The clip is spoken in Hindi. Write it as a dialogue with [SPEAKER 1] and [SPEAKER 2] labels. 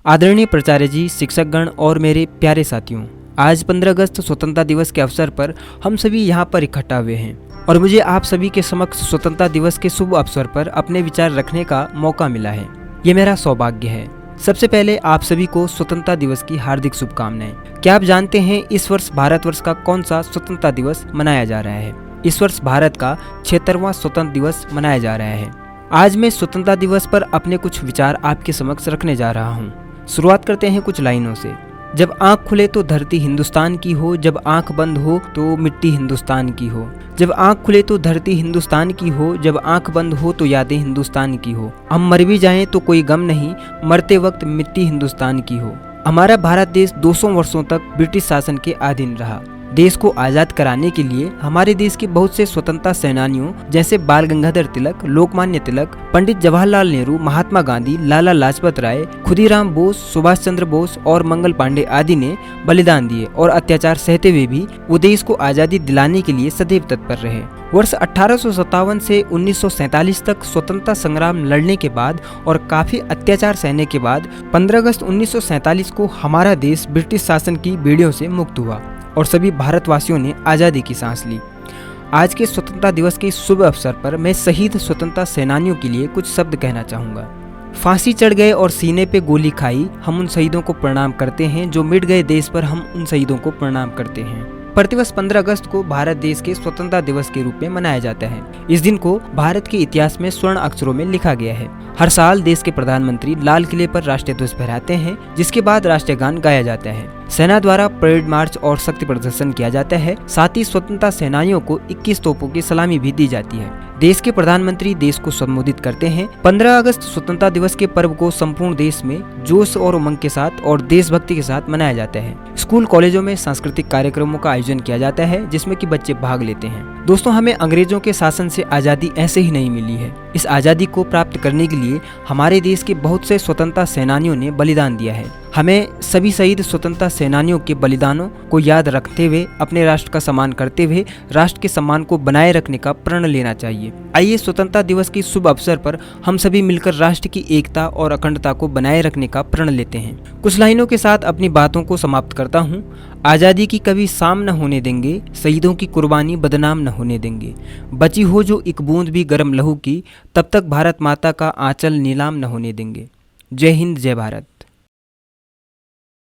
[SPEAKER 1] आदरणीय प्राचार्य जी, शिक्षकगण और मेरे प्यारे साथियों, आज 15 अगस्त स्वतंत्रता दिवस के अवसर पर हम सभी यहाँ पर इकट्ठा हुए हैं और मुझे आप सभी के समक्ष स्वतंत्रता दिवस के शुभ अवसर पर अपने विचार रखने का मौका मिला है। ये मेरा सौभाग्य है। सबसे पहले आप सभी को स्वतंत्रता दिवस की हार्दिक शुभकामनाएं। क्या आप जानते हैं इस वर्ष भारतवर्ष का कौन सा स्वतंत्रता दिवस मनाया जा रहा है? इस वर्ष भारत का 76वां स्वतंत्रता दिवस मनाया जा रहा है। आज मैं स्वतंत्रता दिवस पर अपने कुछ विचार आपके समक्ष रखने जा रहा हूँ। शुरुआत करते हैं कुछ लाइनों से। जब आंख खुले तो धरती हिंदुस्तान की हो, जब आंख बंद हो तो मिट्टी हिंदुस्तान की हो। जब आंख खुले तो धरती हिंदुस्तान की हो, जब आंख बंद हो तो यादें हिंदुस्तान की हो। हम मर भी जाएं तो कोई गम नहीं, मरते वक्त मिट्टी हिंदुस्तान की हो। हमारा भारत देश 200 वर्षों तक ब्रिटिश शासन के अधीन रहा। देश को आजाद कराने के लिए हमारे देश के बहुत से स्वतंत्रता सेनानियों जैसे बाल गंगाधर तिलक, लोकमान्य तिलक, पंडित जवाहरलाल नेहरू, महात्मा गांधी, लाला लाजपत राय, खुदीराम बोस, सुभाष चंद्र बोस और मंगल पांडे आदि ने बलिदान दिए और अत्याचार सहते हुए भी वो देश को आजादी दिलाने के लिए सदैव तत्पर रहे। वर्ष 1857 से 1947 तक स्वतंत्रता संग्राम लड़ने के बाद और काफी अत्याचार सहने के बाद 15 अगस्त 1947 को हमारा देश ब्रिटिश शासन की बेड़ियों से मुक्त हुआ और सभी भारतवासियों ने आज़ादी की सांस ली। आज के स्वतंत्रता दिवस के शुभ अवसर पर मैं शहीद स्वतंत्रता सेनानियों के लिए कुछ शब्द कहना चाहूँगा। फांसी चढ़ गए और सीने पे गोली खाई, हम उन शहीदों को प्रणाम करते हैं। जो मिट गए देश पर, हम उन शहीदों को प्रणाम करते हैं। प्रतिवर्ष 15 अगस्त को भारत देश के स्वतंत्रता दिवस के रूप में मनाया जाता है। इस दिन को भारत के इतिहास में स्वर्ण अक्षरों में लिखा गया है। हर साल देश के प्रधानमंत्री लाल किले पर राष्ट्रीय ध्वज फहराते हैं, जिसके बाद राष्ट्रीय गान गाया जाता है। सेना द्वारा परेड मार्च और शक्ति प्रदर्शन किया जाता है। साथ ही स्वतंत्रता सेनानियों को 21 तोपों की सलामी भी दी जाती है। देश के प्रधानमंत्री देश को संबोधित करते हैं। 15 अगस्त स्वतंत्रता दिवस के पर्व को संपूर्ण देश में जोश और उमंग के साथ और देशभक्ति के साथ मनाया जाता है। स्कूल कॉलेजों में सांस्कृतिक कार्यक्रमों का आयोजन किया जाता है, जिसमें कि बच्चे भाग लेते हैं। दोस्तों, हमें अंग्रेजों के शासन से आजादी ऐसे ही नहीं मिली है। इस आजादी को प्राप्त करने के लिए हमारे देश के बहुत से स्वतंत्रता सेनानियों ने बलिदान दिया है। हमें सभी शहीद स्वतंत्रता सेनानियों के बलिदानों को याद रखते हुए, अपने राष्ट्र का सम्मान करते हुए राष्ट्र के सम्मान को बनाए रखने का प्रण लेना चाहिए। आइए स्वतंत्रता दिवस की शुभ अवसर पर हम सभी मिलकर राष्ट्र की एकता और अखंडता को बनाए रखने का प्रण लेते हैं। कुछ लाइनों के साथ अपनी बातों को समाप्त करता हूँ। आज़ादी की कभी शाम न होने देंगे, शहीदों की कुर्बानी बदनाम न होने देंगे। बची हो जो एक बूंद भी गर्म लहू की, तब तक भारत माता का आंचल नीलाम न होने देंगे। जय हिंद, जय भारत।